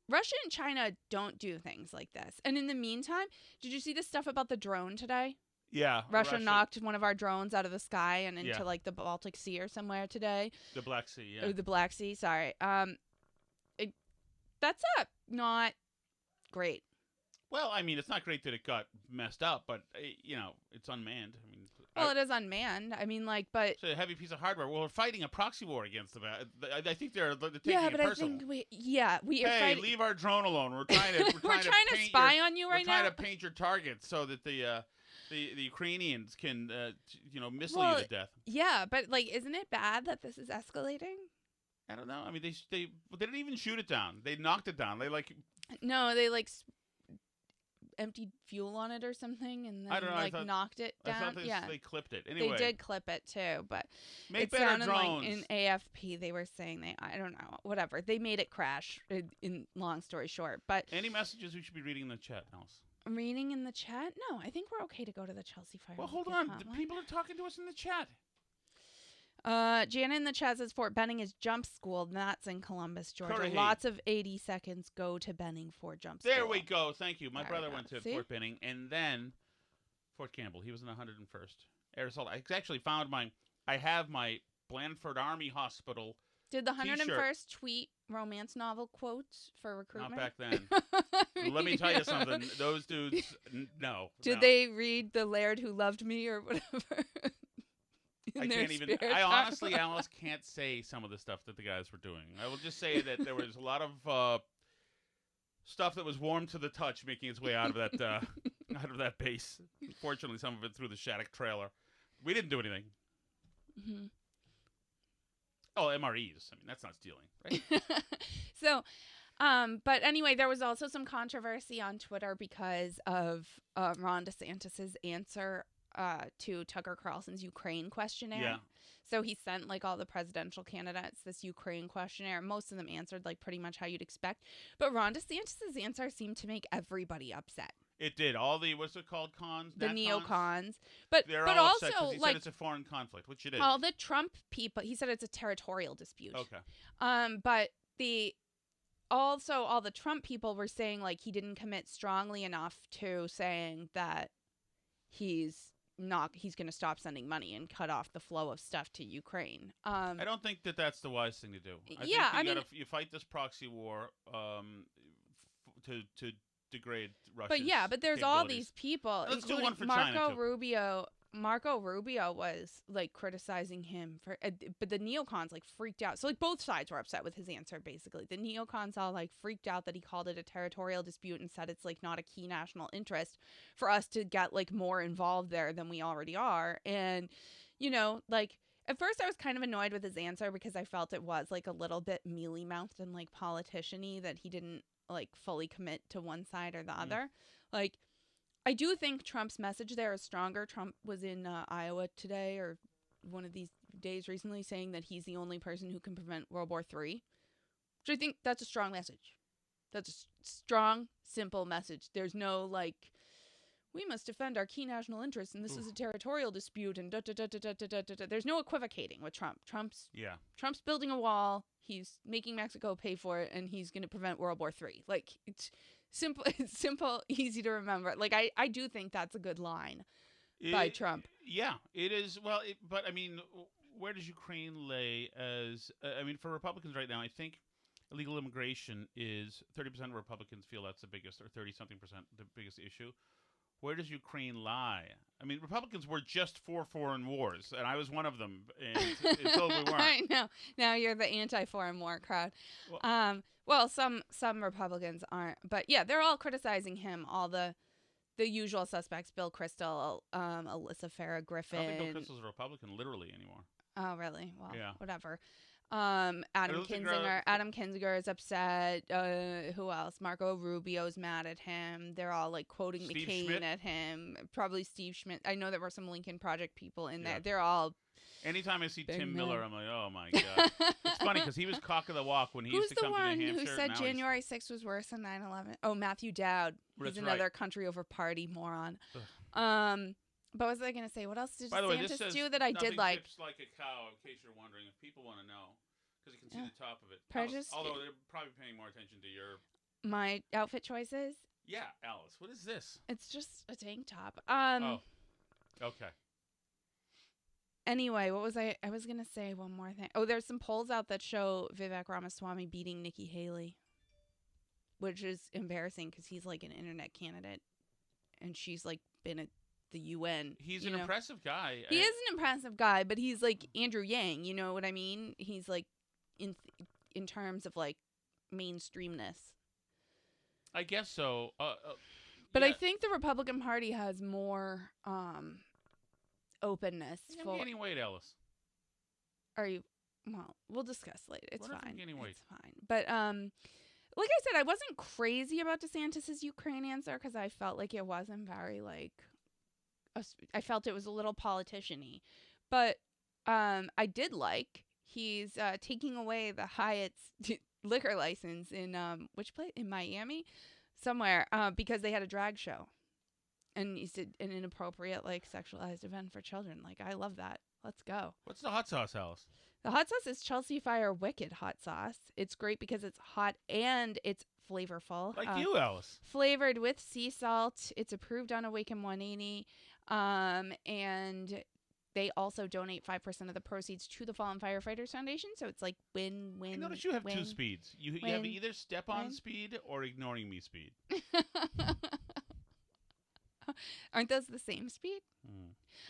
Russia and China don't do things like this. And in the meantime, did you see the stuff about the drone today? Yeah. Russia knocked one of our drones out of the sky and into like the Baltic Sea or somewhere today. The Black Sea, yeah. Or the Black Sea, sorry. That's not great. Well, I mean, it's not great that it got messed up, but it's unmanned. I mean, Well, it is unmanned. I mean, like, but it's a heavy piece of hardware. Well, we're fighting a proxy war against them. I think they're taking yeah, it but personal. I think we are Hey, fighting. leave our drone alone. We're trying to We're trying to spy on you right now. We're trying to paint your target so that the Ukrainians can missile you to death. Yeah, but like, isn't it bad that this is escalating? I don't know. I mean, they didn't even shoot it down. They knocked it down. They No, they like emptied fuel on it or something, and then I don't know, like knocked it down. They clipped it. Anyway, they did clip it too, but make it better sounded drones. like in AFP they were saying I don't know, whatever. They made it crash. In long story short, but Any messages we should be reading in the chat, Alice? reading in the chat, no, I think we're okay to go to the Chelsea Fire. Well, hold on. The people are talking to us in the chat. Jana in the chat says Fort Benning is jump school. And that's in Columbus, Georgia. Correct. Lots of 80 seconds go to Benning for jump school. There we go. Thank you. My There brother we go. went to See? Fort Benning and then Fort Campbell. He was in the 101st Air Assault. I actually found I have my Blandford Army Hospital. Did the 101st T-shirt. tweet romance novel quotes for recruitment? Not back then. Let me tell you something. Those dudes, no. Did they read The Laird Who Loved Me or whatever? I can't even. I honestly, Alice, can't say some of the stuff that the guys were doing. I will just say that there was a lot of stuff that was warm to the touch, making its way out of that out of that base. Fortunately, some of it through the Shattuck trailer. We didn't do anything. Mm-hmm. Oh, MREs. I mean, that's not stealing, right? So, but anyway, there was also some controversy on Twitter because of Ron DeSantis's answer to Tucker Carlson's Ukraine questionnaire. Yeah. So he sent like all the presidential candidates this Ukraine questionnaire. Most of them answered like pretty much how you'd expect. But Ron DeSantis's answer seemed to make everybody upset. It did. All the, what's it called, cons? The NatCons? neocons. But They're but all also upset 'cause he like said it's a foreign conflict, which it is. all the Trump people, he said it's a territorial dispute. Okay. But all the Trump people were saying like he didn't commit strongly enough to saying that he's going to stop sending money and cut off the flow of stuff to Ukraine. I don't think that that's the wise thing to do. I mean, you fight this proxy war to degrade Russia. But there's all these people, Let's do including one for China, Marco too. Rubio. Marco Rubio was like criticizing him for, but the neocons like freaked out. So like both sides were upset with his answer. Basically, the neocons all like freaked out that he called it a territorial dispute and said it's like not a key national interest for us to get like more involved there than we already are. And like at first I was kind of annoyed with his answer because I felt it was like a little bit mealy mouthed and like politician-y, that he didn't like fully commit to one side or the other. Like, I do think Trump's message there is stronger. Trump was in Iowa today or one of these days recently saying that he's the only person who can prevent World War III, which I think that's a strong message. That's a strong, simple message. There's no like, we must defend our key national interests and this is a territorial dispute and da-da-da-da-da-da-da-da. There's no equivocating with Trump. Trump's building a wall. He's making Mexico pay for it, and he's going to prevent World War III. Like, it's simple, easy to remember. Like, I do think that's a good line by Trump. Yeah, it is. Well, but I mean, where does Ukraine lay as? I mean, for Republicans right now, I think illegal immigration is 30% of Republicans feel that's the biggest, or 30-something percent, the biggest issue. Where does Ukraine lie? I mean, Republicans were just for foreign wars, and I was one of them until we weren't. I know. Now you're the anti-foreign war crowd. Well, some Republicans aren't, but yeah, they're all criticizing him. All the usual suspects: Bill Kristol, Alyssa Farah Griffin. I don't think Bill Kristol's a Republican literally anymore. Oh, really? Well, yeah. Whatever. Adam Kinzinger is upset. Who else? Marco Rubio's mad at him. They're all like quoting Steve McCain Schmidt? at him. Probably Steve Schmidt. I know there were some Lincoln Project people in there. Yeah. They're all. Anytime I see Big Tim man. Miller, I'm like, oh my god. It's funny because he was cock of the walk when he Who's used to come to New Hampshire. Who's the one who said now January 6th was worse than 9/11? Oh, Matthew Dowd. He's That's another right. country over party moron. Ugh. But what was I going to say? What else did By the way, this DeSantis says do that I did nothing like? tips like a cow, in case you're wondering. If people want to know, because you can see Yeah. the top of it. Prejudice- Although they're probably paying more attention to your. My outfit choices. Yeah, Alice. What is this? It's just a tank top. Oh. Okay. Anyway, what was I was going to say one more thing. Oh, there's some polls out that show Vivek Ramaswamy beating Nikki Haley. which is embarrassing because he's like an internet candidate, and she's like been at the UN. He's an impressive guy. He is an impressive guy, but he's like Andrew Yang. You know what I mean? He's like in terms of like mainstreamness. I guess so. But yeah. I think the Republican Party has more openness. I'm gaining weight, Ellis. Are you? Well, we'll discuss later. It's What if I'm fine. gaining weight? It's fine. But like I said, I wasn't crazy about DeSantis's Ukraine answer because I felt like it wasn't very like. I felt it was a little politician-y. But I did like he's taking away the Hyatt's liquor license in which place in Miami, somewhere because they had a drag show, and he said an inappropriate like sexualized event for children. Like I love that. Let's go. What's the hot sauce, Alice? The hot sauce is Chelsea Fire Wicked hot sauce. It's great because it's hot and it's flavorful. Like you, Alice. Flavored with sea salt. It's approved on Awaken 180. And they also donate 5% of the proceeds to the Fallen Firefighters Foundation. So it's like win-win. I notice you have two speeds. You have either step on speed or ignoring me speed. Aren't those the same speed?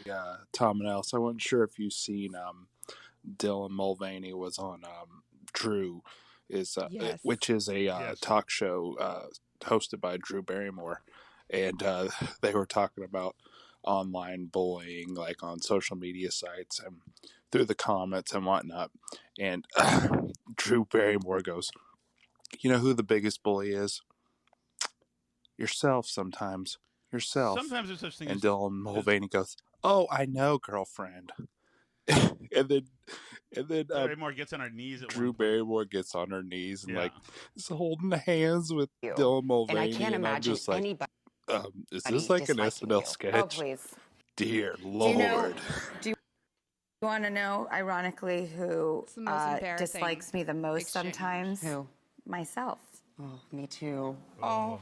Yeah, Tom and Alice. I wasn't sure if you've seen Dylan Mulvaney was on Drew, Yes. which is a Yes. talk show hosted by Drew Barrymore, and they were talking about online bullying, like on social media sites and through the comments and whatnot. And Drew Barrymore goes, "You know who the biggest bully is? Yourself. Sometimes yourself." Sometimes there's such thing And as Dylan Mulvaney goes, "Oh, I know, girlfriend." and then Barrymore gets on her knees at Drew one point. Barrymore gets on her knees and Yeah. like is holding hands with You. Dylan Mulvaney. And I can't I'm imagine just like, anybody is this like an disliking SNL you. sketch? Oh, please. Dear Do Lord. you want to know, ironically, who It's the most embarrassing dislikes me the most exchange. sometimes? Who? Myself. Oh, me too. Oh.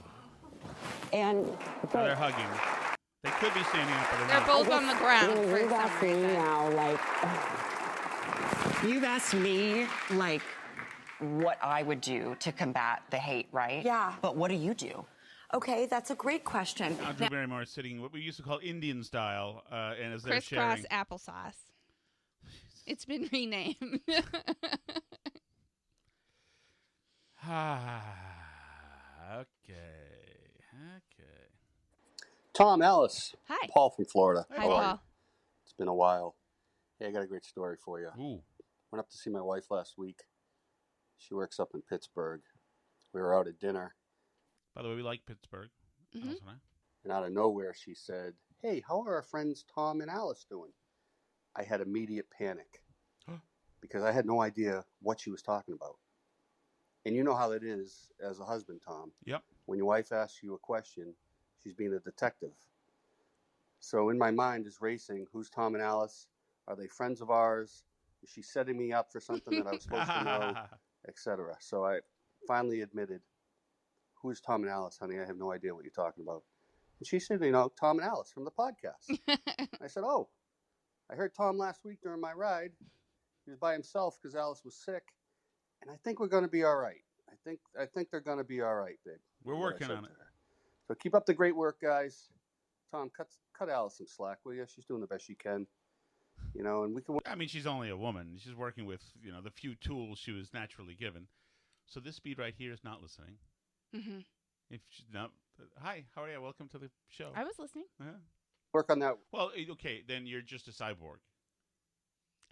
And Oh, they're hugging. They could be standing up, but they're They're not. both on the ground for you've some asked me reason. now, like, you've asked me, like, what I would do to combat the hate, right? Yeah. But what do you do? Okay, that's a great question. Now Drew Barrymore is sitting what we used to call Indian style, and as they're Crisscross sharing. applesauce. It's been renamed. Okay. Tom, Alice. Hi. Paul from Florida. Hi, How are you? Paul. It's been a while. Hey, I got a great story for you. Ooh. Went up to see my wife last week. She works up in Pittsburgh. We were out at dinner, By the way, we like Pittsburgh. Mhm. Alice and I. and out of nowhere she said, "Hey, how are our friends Tom and Alice doing?" I had immediate panic because I had no idea what she was talking about. And you know how it is as a husband, Tom. Yep. When your wife asks you a question, she's being a detective. So in my mind is racing, who's Tom and Alice? Are they friends of ours? Is she setting me up for something that I was supposed to know, etc.? So I finally admitted, who's Tom and Alice, honey? I have no idea what you're talking about. And she said, Tom and Alice from the podcast. I said, oh, I heard Tom last week during my ride. He was by himself because Alice was sick. And I think we're going to be all right. I think they're going to be all right, babe. We're What I working said on to it. her. So keep up the great work, guys. Tom, cut Alice some slack, will you? She's doing the best she can. And we can. I mean, she's only a woman. She's working with, the few tools she was naturally given. So this speed right here is not listening. Mm-hmm. If she's not, hi, how are you? Welcome to the show. I was listening. Yeah. Work on that. Well, okay, then you're just a cyborg.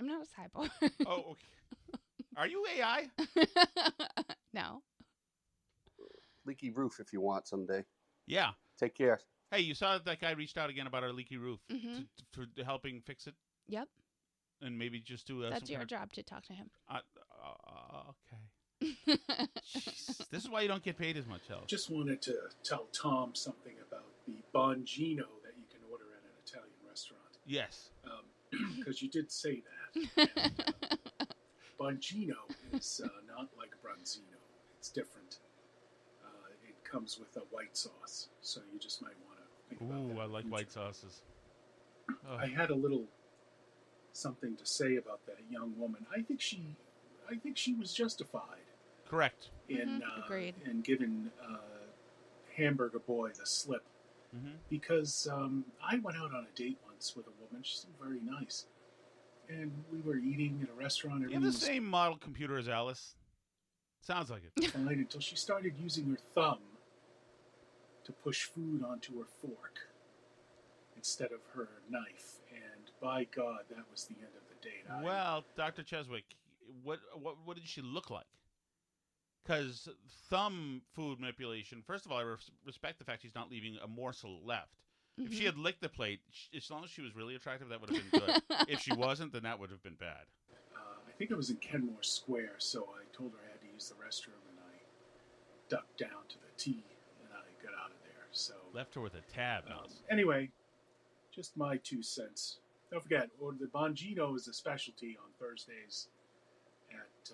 I'm not a cyborg. Oh, okay. Are you AI? No. Leaky roof if you want someday. Yeah. Take care. Hey, you saw that guy reached out again about our leaky roof Mhm. for helping fix it, Yep. and maybe just do That's some your kind job to talk to him. Okay. Jeez. This is why you don't get paid as much, Alex. Just wanted to tell Tom something about the Bongino that you can order at an Italian restaurant. Yes. Because you did say that. And, Bongino is not like Bronzino. It's different. It comes with a white sauce, so you just might want to think about that. Ooh, I in the like future. white sauces. I had a little something to say about that young woman. I think she was justified Correct. Agreed. In giving Hamburger Boy the slip. Because I went out on a date once with a woman. She seemed very nice. And we were eating at a restaurant. You have the same model computer as Alice? Sounds like it. Fine, until she started using her thumb to push food onto her fork instead of her knife. And by God, that was the end of the date. Well, Dr. Cheswick, what did she look like? Because thumb food manipulation, first of all, I respect the fact she's not leaving a morsel left. If she had licked the plate, as long as she was really attractive, that would have been good. If she wasn't, then that would have been bad. I think it was in Kenmore Square, so I told her I had to use the restroom, and I ducked down to the T, and I got out of there. So left her with a tab. Anyway, just my 2 cents. Don't forget, the Bongino is a specialty on Thursdays at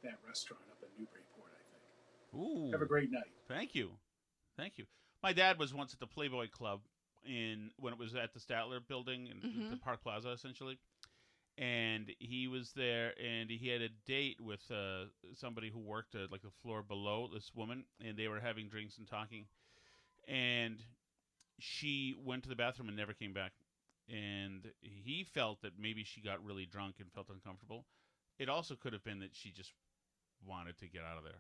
that restaurant up in Newburyport, I think. Ooh. Have a great night. Thank you. My dad was once at the Playboy Club when it was at the Statler building in the Park Plaza, essentially. And he was there, and he had a date with somebody who worked like the floor below this woman, and they were having drinks and talking. And she went to the bathroom and never came back. And he felt that maybe she got really drunk and felt uncomfortable. It also could have been that she just wanted to get out of there.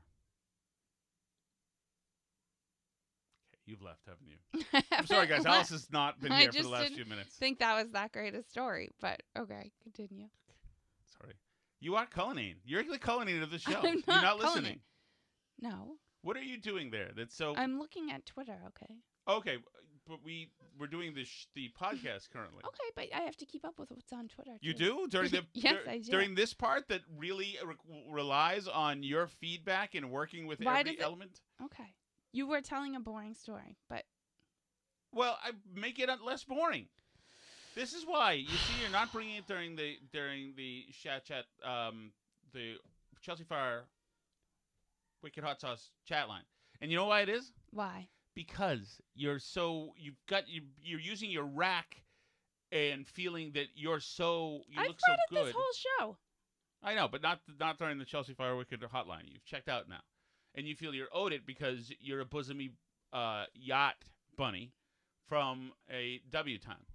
Okay, you've left, haven't you? I'm sorry, guys. Alice has not been here for the last few minutes. I think that was that great a story, but okay, continue. Sorry. You are Cullinane. You're the Cullinane of the show. I'm You're not listening. No. What are you doing there? That's so. I'm looking at Twitter. Okay. Okay, but we're doing the podcast currently. Okay, but I have to keep up with what's on Twitter. You do during the yes, I do. During this part that really relies on your feedback and working with every element. Okay, you were telling a boring story, but well, I make it less boring. This is why you see you're not bringing it during the chat the Chelsea Fire Wicked Hot Sauce chat line, and you know why it is? Why? Because you're using your rack and feeling that you look so good. I've brought it this whole show. I know, but not during the Chelsea Fire Wicked hotline. You've checked out now, and you feel you're owed it because you're a bosomy yacht bunny from a W time.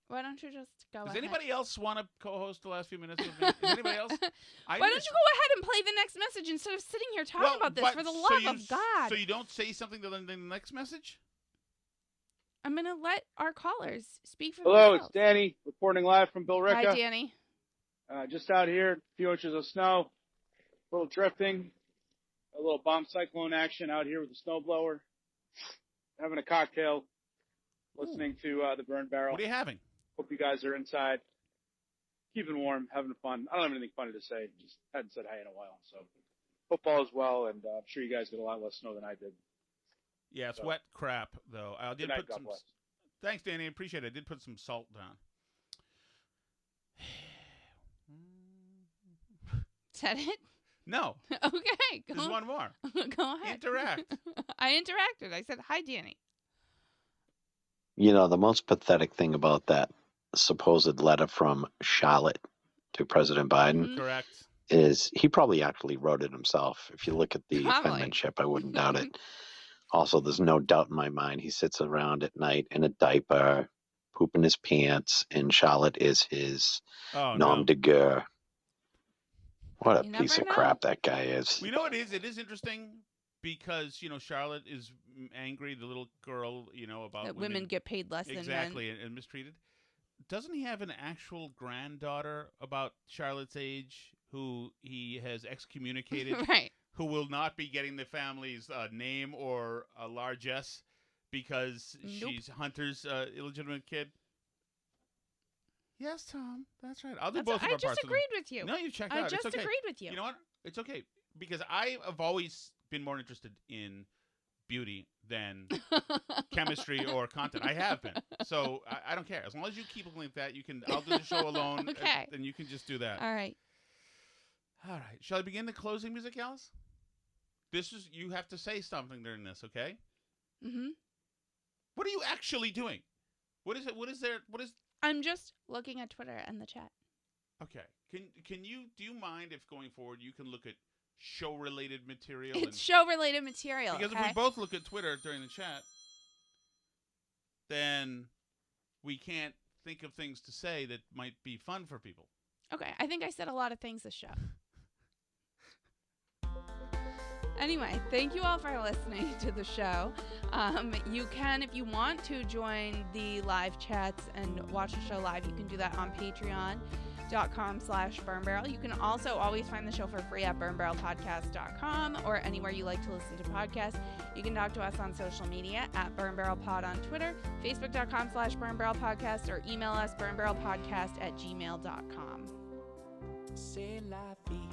Why don't you just go? Does ahead? anybody else want to co-host the last few minutes with me? Does anybody else? Why don't you go ahead and play the next message instead of sitting here talking about this? For the love of God! So you don't say something to the next message? I'm gonna let our callers speak for Hello, themselves. it's Danny reporting live from Billerica. Hi, Danny. Just out here, a few inches of snow, a little drifting, a little bomb cyclone action out here with the snowblower. Having a cocktail, listening to the Burn Barrel. What are you having? Hope you guys are inside, keeping warm, having fun. I don't have anything funny to say. Just hadn't said hi in a while. So football as well, and I'm sure you guys get a lot less snow than I did. Yeah, it's wet crap, though. I did put some. bless. Thanks, Danny. I appreciate it. I did put some salt down. Is that it? No. Okay. There's one more. Go ahead. Interact. I interacted. I said, hi, Danny. You know, the most pathetic thing about that supposed letter from Charlotte to President Biden Correct. is he probably actually wrote it himself. If you look at the Probably. penmanship, I wouldn't doubt it. Also, there's no doubt in my mind he sits around at night in a diaper, pooping his pants, and Charlotte is his nom de guerre. What a piece of crap that guy is. We know it is. It is interesting because, Charlotte is angry, the little girl, about that women get paid less than men. Exactly, and mistreated. Doesn't he have an actual granddaughter about Charlotte's age who he has excommunicated? Right. Who will not be getting the family's name or largesse because she's Hunter's illegitimate kid? Yes, Tom. That's right. I'll do both of our parts. I just agreed with you. No, you checked out. I just it's okay. agreed with you. You know what? It's okay. Because I have always been more interested in beauty than chemistry or content. I have been. So I don't care. As long as you keep looking at that, I'll do the show alone. Okay. And you can just do that. All right. All right. Shall I begin the closing music, Alice? You have to say something during this, okay? Mm-hmm. What are you actually doing? What is it? What is there? I'm just looking at Twitter and the chat. Okay. Do you mind if going forward you can look at show-related material. It's show-related material. Because okay? if we both look at Twitter during the chat, then we can't think of things to say that might be fun for people. Okay, I think I said a lot of things this show. Anyway, thank you all for listening to the show. You can, if you want to, join the live chats and watch the show live. You can do that on patreon.com/burnbarrel. You can also always find the show for free at burnbarrelpodcast.com or anywhere you like to listen to podcasts. You can talk to us on social media at burnbarrelpod on Twitter, facebook.com/burnbarrelpodcast, or email us burnbarrelpodcast@gmail.com. C'est la vie.